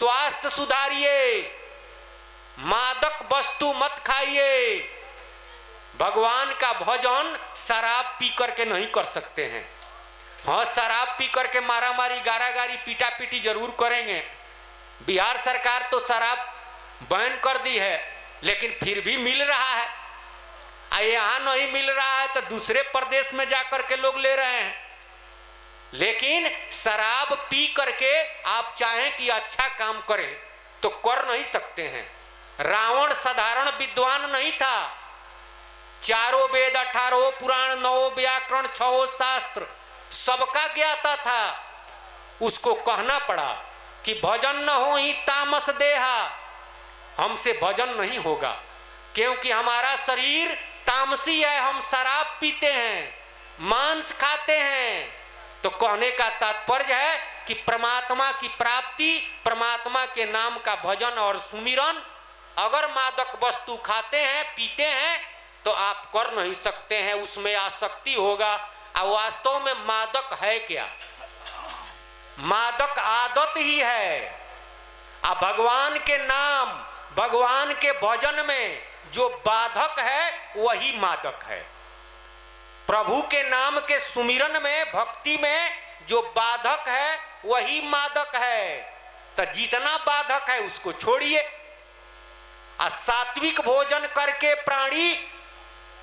स्वास्थ्य सुधारिए, मादक वस्तु मत खाइए। भगवान का भजन शराब पी करके नहीं कर सकते हैं। हाँ, शराब पी करके मारामारी, गारागारी, पीटा पीटी जरूर करेंगे। बिहार सरकार तो शराब बैन कर दी है, लेकिन फिर भी मिल रहा है। यहाँ नहीं मिल रहा है तो दूसरे प्रदेश में जाकर के लोग ले रहे हैं। लेकिन शराब पी करके आप चाहें कि अच्छा काम करें तो कर नहीं सकते हैं। रावण साधारण विद्वान नहीं था। 4 वेद, 18 पुराण, 9 व्याकरण, 6 शास्त्र सबका ज्ञाता था। उसको कहना पड़ा कि भजन न हो ही तामस देहा, हमसे भजन नहीं होगा, क्योंकि हमारा शरीर तामसी है। हम शराब पीते हैं, मांस खाते हैं। तो कहने का तात्पर्य है कि परमात्मा की प्राप्ति, परमात्मा के नाम का भजन और सुमिरन, अगर मादक वस्तु खाते हैं, पीते हैं तो आप कर नहीं सकते हैं। उसमें आसक्ति होगा। और वास्तव में मादक है क्या? मादक आदत ही है। अब भगवान के नाम, भगवान के भजन में जो बाधक है वही मादक है। प्रभु के नाम के सुमिरन में, भक्ति में जो बाधक है वही मादक है। तो जितना बाधक है उसको छोड़िए। सात्विक भोजन करके प्राणी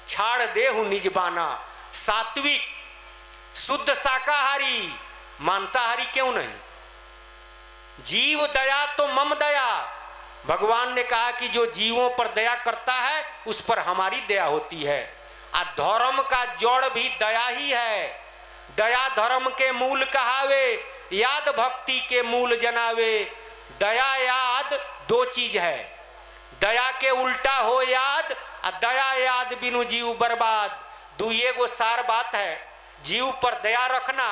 छाड़ देहु निजबाना। सात्विक, शुद्ध शाकाहारी, मांसाहारी क्यों नहीं? जीव दया तो मम दया। भगवान ने कहा कि जो जीवों पर दया करता है उस पर हमारी दया होती है। और धर्म का जड़ भी दया ही है। दया धर्म के मूल कहावे, याद भक्ति के मूल जनावे। दया याद 2 चीज है। दया के उल्टा हो याद, और दया याद बिनु जीव बर्बाद। दुइये गो सार बात है। जीव पर दया रखना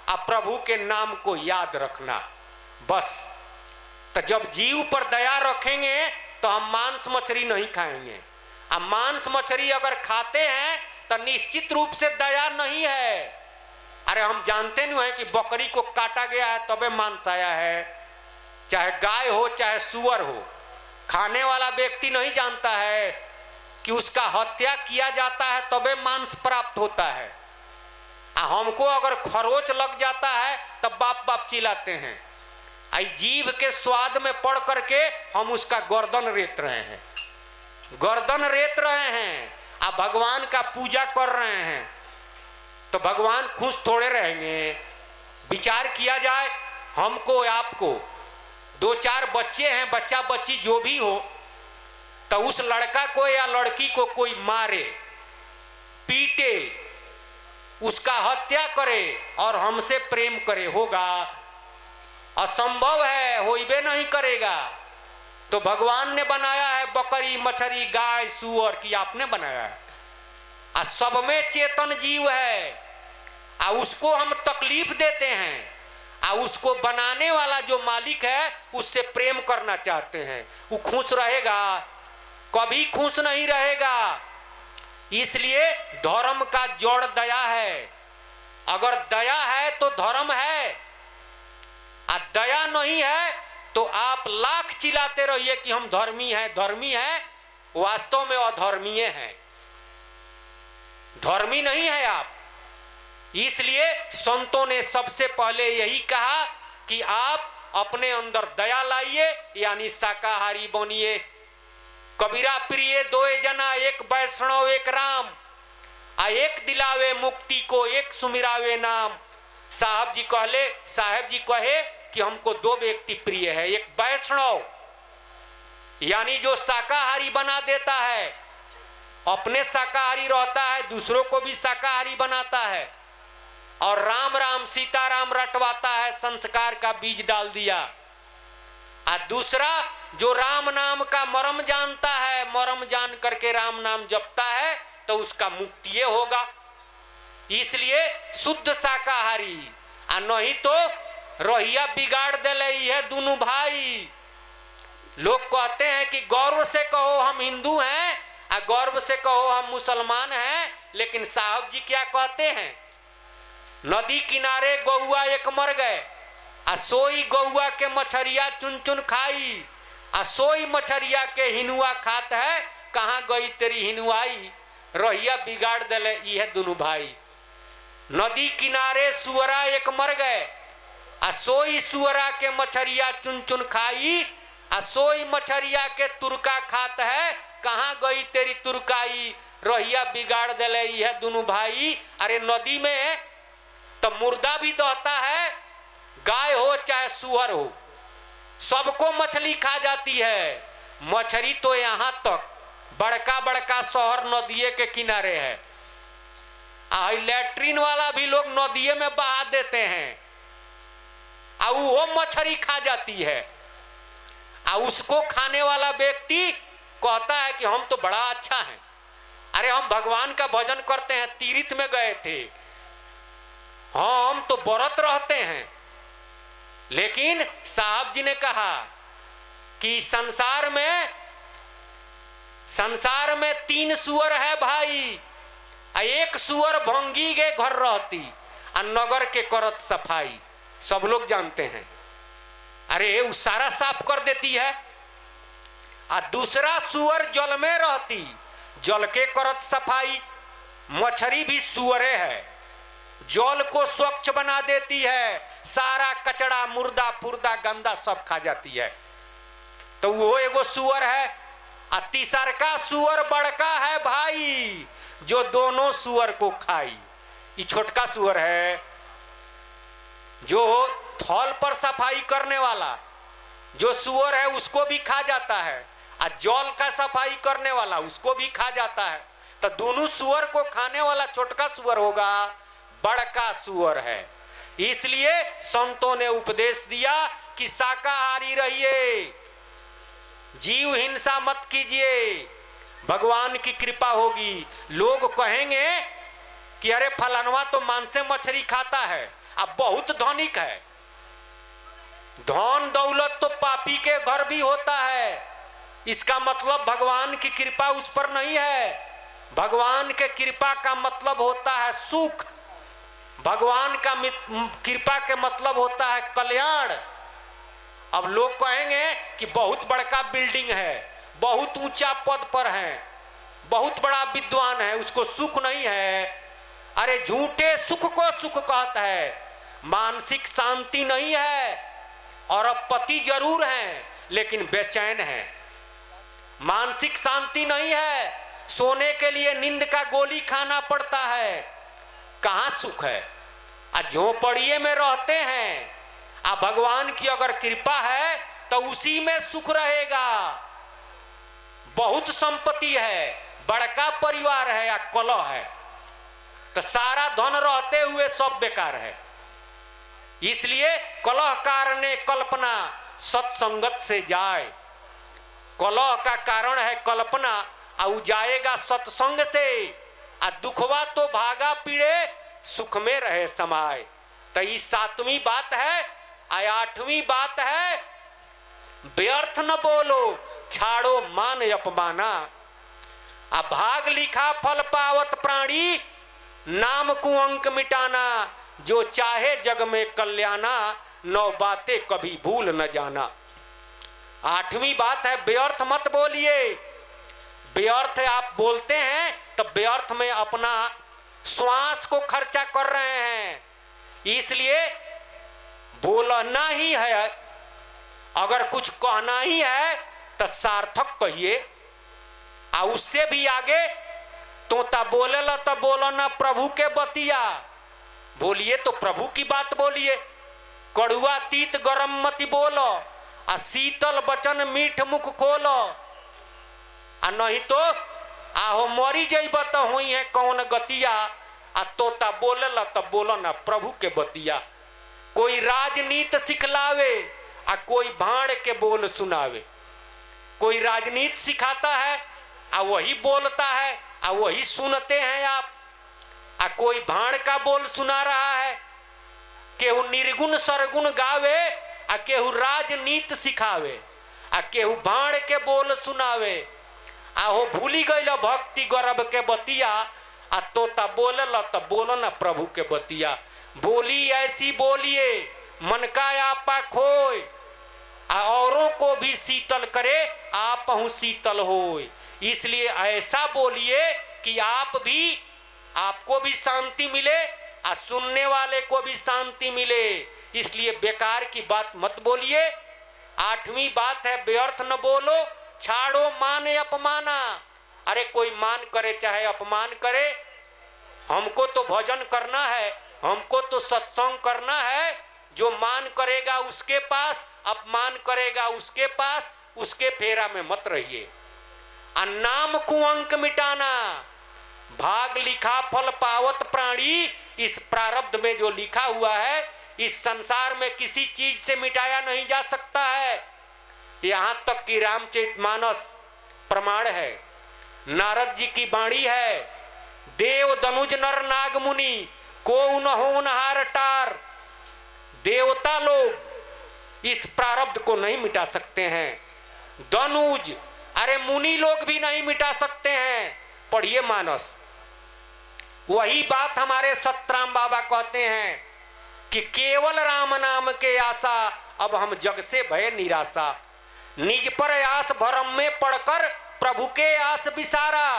और प्रभु के नाम को याद रखना, बस। तो जब जीव पर दया रखेंगे तो हम मांस मछली नहीं खाएंगे। अब मांस मछली अगर खाते हैं तो निश्चित रूप से दया नहीं है। अरे हम जानते नहीं है कि बकरी को काटा गया है तबे मांस आया है। चाहे गाय हो चाहे सुअर हो, खाने वाला व्यक्ति नहीं जानता है कि उसका हत्या किया जाता है तबे मांस प्राप्त होता है। हमको अगर खरोच लग जाता है तब बाप बाप चिल्लाते हैं। आई जीव के स्वाद में पड़ करके हम उसका गर्दन रेत रहे हैं, गर्दन रेत रहे हैं। आप भगवान का पूजा कर रहे हैं तो भगवान खुश थोड़े रहेंगे। विचार किया जाए, हमको आपको 2-4 बच्चे हैं, बच्चा बच्ची जो भी हो, तो उस लड़का को या लड़की को कोई मारे, पीटे, उसका हत्या करे और हमसे प्रेम करे, होगा? असंभव है, होइबे नहीं करेगा। तो भगवान ने बनाया है बकरी, मछली, गाय, सुअर की आपने बनाया है। और सब में चेतन जीव है और उसको हम तकलीफ देते हैं। और उसको बनाने वाला जो मालिक है उससे प्रेम करना चाहते हैं। वो खुश रहेगा? कभी खुश नहीं रहेगा। इसलिए धर्म का जड़ दया है। अगर दया है तो धर्म है, और दया नहीं है तो आप लाख चिल्लाते रहिए कि हम धर्मी हैं, धर्मी हैं, वास्तव में अधर्मीय हैं, धर्मी नहीं है आप। इसलिए संतों ने सबसे पहले यही कहा कि आप अपने अंदर दया लाइए, यानी शाकाहारी बनिए। कबीरा प्रिय 2 जना, एक वैष्णव एक राम, आ एक दिलावे मुक्ति को, एक सुमिरावे नाम। साहब जी कहे कि हमको 2 व्यक्ति प्रिय है। एक वैष्णव यानी जो शाकाहारी बना देता है, अपने शाकाहारी रहता है, दूसरों को भी शाकाहारी बनाता है, और राम राम सीताराम रटवाता है, संस्कार का बीज डाल दिया। और दूसरा जो राम नाम का मर्म जानता है, मर्म जान करके राम नाम जपता है, तो उसका मुक्ति होगा। इसलिए शुद्ध शाकाहारी, और नहीं तो रोहिया बिगाड़ देले है दोनों भाई। लोग कहते हैं कि गौरव से कहो हम हिंदू हैं और गौरव से कहो हम मुसलमान हैं, लेकिन साहब जी क्या कहते हैं? नदी किनारे गौआ एक मर गए, आ सोई गौआ के मछरिया चुन चुन खाई, आ सोई मछरिया के हिनुआ खात है, कहाँ गई तेरी हिनुआई, रहिया बिगाड़ दले ये दोनों भाई। नदी किनारे सुअरा एक मर गए, आ सोई सुअरा के मछरिया चुन चुन खाई, आ सोई मछरिया के तुरका खात है, कहाँ गई तेरी तुरकाई, रहिया बिगाड़ दले ये दोनों भाई। अरे नदी में तो मुर्दा भी दहता है, गाय हो चाहे सुअर हो, सबको मछली खा जाती है। मछली तो यहाँ तक बड़का बड़का शहर नदिये के किनारे है, लैट्रिन वाला भी लोग नदिये में बहा देते हैं, और वो मछली खा जाती है। और उसको खाने वाला व्यक्ति कहता है कि हम तो बड़ा अच्छा है, अरे हम भगवान का भजन करते हैं, तीर्थ में गए थे, हम तो व्रत रहते हैं। लेकिन साहब जी ने कहा कि संसार में 3 सुअर है भाई, एक सुअर भंगी के घर रहती, और नगर के करत सफाई, सब लोग जानते हैं। अरे वो सारा साफ कर देती है। और दूसरा सुअर जल में रहती, जल के करत सफाई। मछली भी सुअरे है, जल को स्वच्छ बना देती है, सारा कचड़ा मुर्दा पुर्दा गंदा सब खा जाती है, तो वो एगो सुअर है। और तीसर का सुअर बड़का है भाई, जो दोनों सुअर को खाई। ये छोटका सुअर है जो थल पर सफाई करने वाला जो सुअर है उसको भी खा जाता है, और जल का सफाई करने वाला उसको भी खा जाता है। तो दोनों सुअर को खाने वाला छोटका सुअर होगा, बड़का सुअर है। इसलिए संतों ने उपदेश दिया कि शाकाहारी रहिए, जीव हिंसा मत कीजिए, भगवान की कृपा होगी। लोग कहेंगे कि अरे फलानवा तो मांस से मछली खाता है, अब बहुत धनिक है। धन दौलत तो पापी के घर भी होता है, इसका मतलब भगवान की कृपा उस पर नहीं है। भगवान के कृपा का मतलब होता है सुख, भगवान का कृपा के मतलब होता है कल्याण। अब लोग कहेंगे कि बहुत बड़का बिल्डिंग है, बहुत ऊंचा पद पर है, बहुत बड़ा विद्वान है, उसको सुख नहीं है। अरे झूठे सुख को सुख कहता है, मानसिक शांति नहीं है। और अब पति जरूर है लेकिन बेचैन है, मानसिक शांति नहीं है, सोने के लिए नींद का गोली खाना पड़ता है, कहाँ सुख है। झोपड़िए में रहते हैं, भगवान की अगर कृपा है तो उसी में सुख रहेगा। बहुत संपत्ति है, बड़का परिवार है या कलह है, तो सारा धन रहते हुए सब बेकार है। इसलिए कलह कारणे कल्पना सत्संगत से जाए। कलह का कारण है कल्पना, और जाएगा सत्संग से। दुखवा तो भागा पीड़े, सुख में रहे समाये। तो ये 7वीं बात है। 8वीं बात है, व्यर्थ न बोलो छाड़ो मान अपमाना। भाग लिखा फल पावत प्राणी, नाम को अंक मिटाना। जो चाहे जग में कल्याणा, 9 बातें कभी भूल न जाना। 8वीं बात है, व्यर्थ मत बोलिए। व्यर्थ आप बोलते हैं तो व्यर्थ में अपना श्वास को खर्चा कर रहे हैं, इसलिए बोलना ही है। अगर कुछ कहना ही है तो सार्थक कहिए। और उससे भी आगे तोता बोलेला तो बोलो ना प्रभु के बतिया, बोलिए तो प्रभु की बात बोलिए। कड़ुआ तीत गरम मत बोलो, शीतल बचन मीठ मुख खोलो। नहीं तो आहो मरी जइब तो हुई है कौन गतिया। तोता बोलेला तो बोलो ना प्रभु के बतिया। कोई राजनीति सिखलावे, कोई भाड़ के बोल सुनावे। कोई राजनीति सिखाता है वही बोलता है, वही सुनते हैं आप। कोई भाड़ का बोल सुना रहा है, केहू निर्गुण सरगुण गावे, केहू राजनीति सिखावे, केहू भाड़ के बोल सुनावे। हो भूली गईल भक्ति गौरव के बतिया। तोता बोलेला तो बोलो ना प्रभु के बतिया। बोली ऐसी बोलिए मन का आपा खोए, औरों को भी शीतल करे आप हूं शीतल होए। इसलिए ऐसा बोलिए कि आपको भी शांति मिले और सुनने वाले को भी शांति मिले। इसलिए बेकार की बात मत बोलिए। 8वीं बात है, व्यर्थ न बोलो, छाड़ो मान अपमाना। अरे कोई मान करे चाहे अपमान करे, हमको तो भजन करना है, हमको तो सत्संग करना है। जो मान करेगा उसके पास, अपमान करेगा उसके पास, उसके फेरा में मत रहिए। नाम कुअंक मिटाना, भाग लिखा फल पावत प्राणी। इस प्रारब्ध में जो लिखा हुआ है, इस संसार में किसी चीज से मिटाया नहीं जा सकता है। यहां तक कि रामचरितमानस प्रमाण है, नारद जी की वाणी है, देव दनुज नर नाग मुनि को न होनहार टार। देवता लोग इस प्रारब्ध को नहीं मिटा सकते हैं, दनुज अरे मुनि लोग भी नहीं मिटा सकते हैं। पढ़िए मानस। वही बात हमारे सतराम बाबा कहते हैं कि केवल राम नाम के आशा, अब हम जग से भय निराशा। निज पर आस भरम में पड़कर प्रभु के आस बिसारा।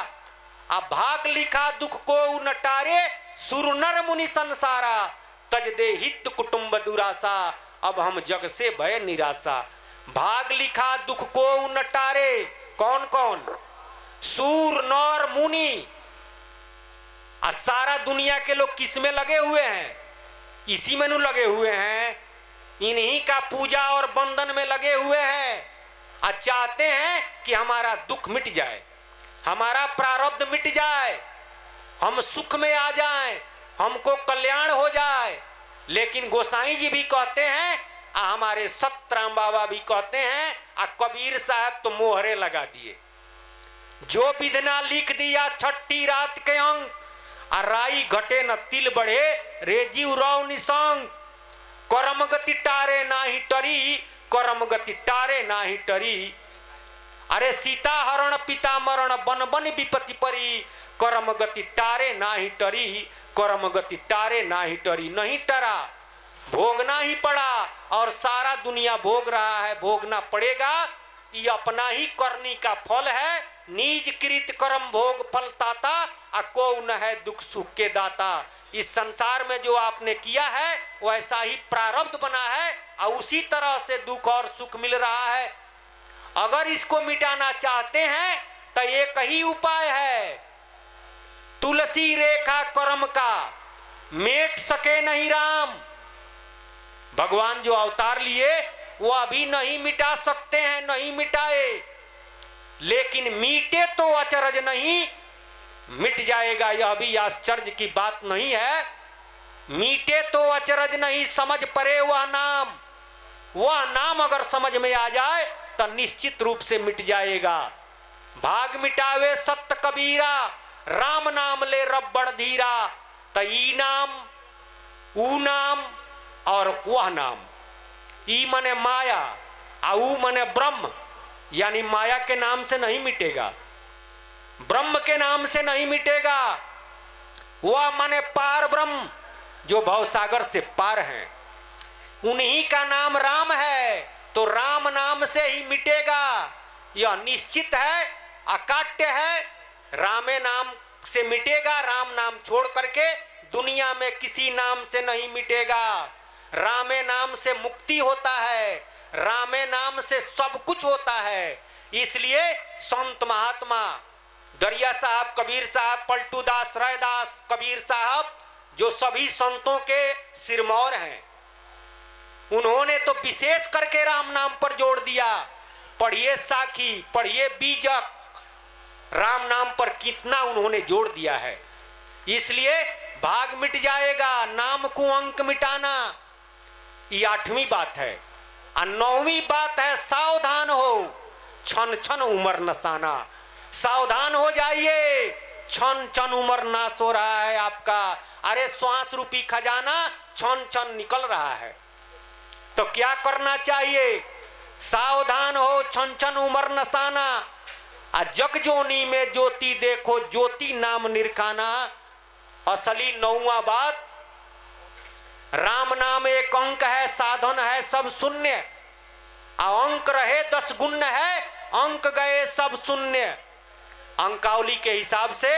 अब भाग लिखा दुख को नटारे सुर नर मुनि संसारा। तज दे हित कुटुंब दुरासा, अब हम जग से भय निराशा। भाग लिखा दुख को नटारे, कौन कौन? सूर नर मुनि। सारा दुनिया के लोग किस में लगे हुए हैं? इसी में लगे हुए हैं, इन्हीं का पूजा और बंधन में लगे हुए हैं। चाहते हैं कि हमारा दुख मिट जाए, हमारा प्रारब्ध मिट जाए, हम सुख में आ जाएं, हमको कल्याण हो जाए। लेकिन गोसाई जी भी कहते हैं, हमारे सतराम बाबा भी कहते हैं, कबीर साहब तो मोहरे लगा दिए। जो विधना लिख दिया छठी रात के अंक, राई घटे न तिल बढ़े रेजी उराव निसंग। करम गति टारे नाही टरी, करम गति टारे नाही टरी। अरे सीता हरण पिता मरण बन बन विपत्ति परी। करम गति टारे नाही टरी, करम गति टारे नाही टरी। नहीं टरा, भोगना ही पड़ा और सारा दुनिया भोग रहा है, भोगना पड़ेगा। ये अपना ही करनी का फल है। निज कृत कर्म भोग फल ताता, को न है दुख सुख के दाता। इस संसार में जो आपने किया है वैसा ही प्रारब्ध बना है और उसी तरह से दुख और सुख मिल रहा है। अगर इसको मिटाना चाहते हैं तो एक ही उपाय है, तुलसी रेखा कर्म का मेट सके नहीं राम। भगवान जो अवतार लिए वो अभी नहीं मिटा सकते हैं, नहीं मिटाए, लेकिन मीटे तो अचरज नहीं, मिट जाएगा। यह भी आश्चर्य की बात नहीं है। मीटे तो अचरज नहीं, समझ पड़े वह नाम अगर समझ में आ जाए तो निश्चित रूप से मिट जाएगा। भाग मिटावे सत्य कबीरा, राम नाम ले रब्बड़ धीरा। तो ई नाम, ऊ नाम और वह नाम। ई मने माया, ऊ मने ब्रह्म, यानी माया के नाम से नहीं मिटेगा, ब्रह्म के नाम से नहीं मिटेगा। वह माने पार ब्रह्म जो भवसागर से पार हैं, उन्हीं का नाम राम है, तो राम नाम से ही मिटेगा। यह निश्चित है, अकाट्य है। रामे नाम से मिटेगा, राम नाम छोड़ करके दुनिया में किसी नाम से नहीं मिटेगा। रामे नाम से मुक्ति होता है, रामे नाम से सब कुछ होता है। इसलिए संत महात्मा दरिया साहब, कबीर साहब, पलटू दास, रैदास, कबीर साहब जो सभी संतों के सिरमौर हैं, उन्होंने तो विशेष करके राम नाम पर जोड़ दिया। पढ़िए साखी, पढ़िए बीजक, राम नाम पर कितना उन्होंने जोड़ दिया है। इसलिए भाग मिट जाएगा, नाम को अंक मिटाना। ये 8वीं बात है। और 9वीं बात है, सावधान हो, क्षण क्षण उम्र नसाना। सावधान हो जाइए, क्षण क्षण उम्र नाश हो रहा है आपका। अरे श्वास रूपी खजाना क्षण क्षण निकल रहा है, तो क्या करना चाहिए? सावधान हो, क्षण क्षण उम्र नसाना। जग जोनी में ज्योति देखो, ज्योति नाम निरखाना। असली 9वां बात, राम नाम एक अंक है, साधन है सब शून्य। अंक रहे 10 गुण है, अंक गए सब शून्य। अंकावली के हिसाब से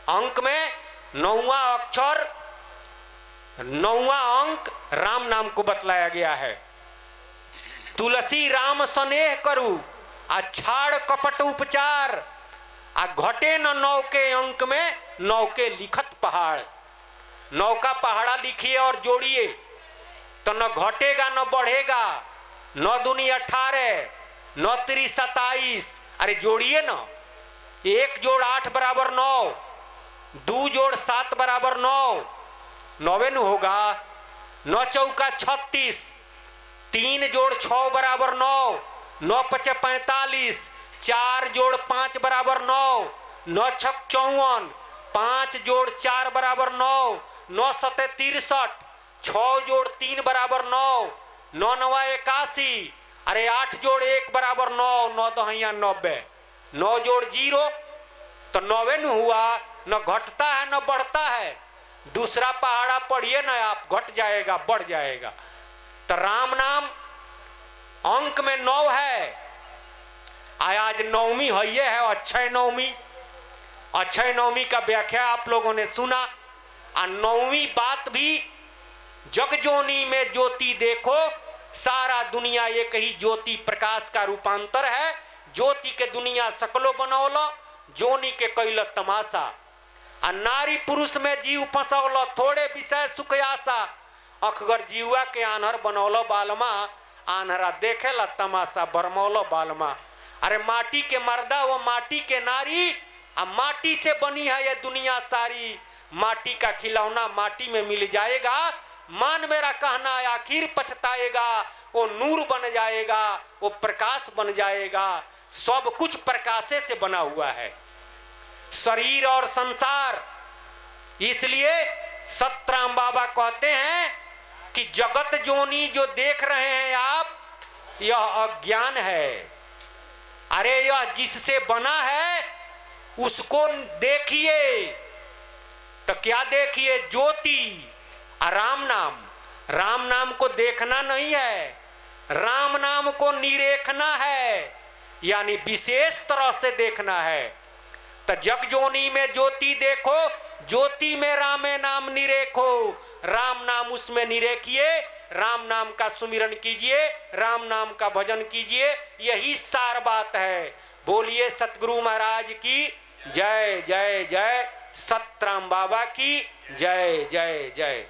अंक में 9वां अक्षर 9वां अंक राम नाम को बतलाया गया है। तुलसी राम स्नेह करू आ छाड़ कपट उपचार आ घटे न 9 के अंक में 9 के लिखत पहाड़। 9 का पहाड़ा लिखिए और जोड़िए तो न घटेगा न बढ़ेगा। 9 दूनी 18, 9 3 27। अरे जोड़िए ना, 1 जोड़ 8 बराबर 9, 2 जोड़ 7 बराबर 9, 9 होगा। 9 चौका 36, 3 जोड़ 6 बराबर 9, 9 पचे 45, 4 जोड़ 5 बराबर 9, 9 छक 54, 5 जोड़ 4 बराबर 9, 9 सते 63, 6 जोड़ 3 बराबर 9, 9 नवा 81। अरे 8 जोड़ 1 बराबर 9, 9 दहिया 90, 9 जोड़ 0 तो 9 हुआ। न घटता है न बढ़ता है। दूसरा पहाड़ा पढ़िए ना आप, घट जाएगा बढ़ जाएगा। तो राम नाम अंक में 9 है। आज 9वीं है अक्षय नवमी। अक्षय नवमी का व्याख्या आप लोगों ने सुना। 9वीं बात भी जगजोनी में ज्योति देखो, सारा दुनिया एक ही ज्योति प्रकाश का रूपांतर है। ज्योति के दुनिया सकलो बनौलो, जोनी के कैल तमाशा। नारी पुरुष में जीव फंसौलो, थोड़े विषय सुख आशा। अखगर जीवा के आन्हर बनौलो बालमा, आन्हरा देखेला तमाशा बरमौलो बालमा। अरे माटी के मर्दा वो माटी के नारी, अब माटी से बनी है ये दुनिया सारी। माटी का खिलौना माटी में मिल जाएगा, मान मेरा कहना आखिर पछताएगा। वो नूर बन जाएगा, वो प्रकाश बन जाएगा। सब कुछ प्रकाशे से बना हुआ है, शरीर और संसार। इसलिए सतराम बाबा कहते हैं कि जगत जोनी जो देख रहे हैं आप, यह अज्ञान है। अरे यह जिससे बना है उसको देखिए। तो क्या देखिए? ज्योति। राम नाम, राम नाम को देखना नहीं है, राम नाम को निरेखना है, यानी विशेष तरह से देखना है। तो जगजोनी में ज्योति देखो, ज्योति में रामे नाम निरेखो। राम नाम उसमें निरेखिए, राम नाम का सुमिरन कीजिए, राम नाम का भजन कीजिए। यही सार बात है। बोलिए सतगुरु महाराज की जय जय जय, सतराम बाबा की जय जय जय।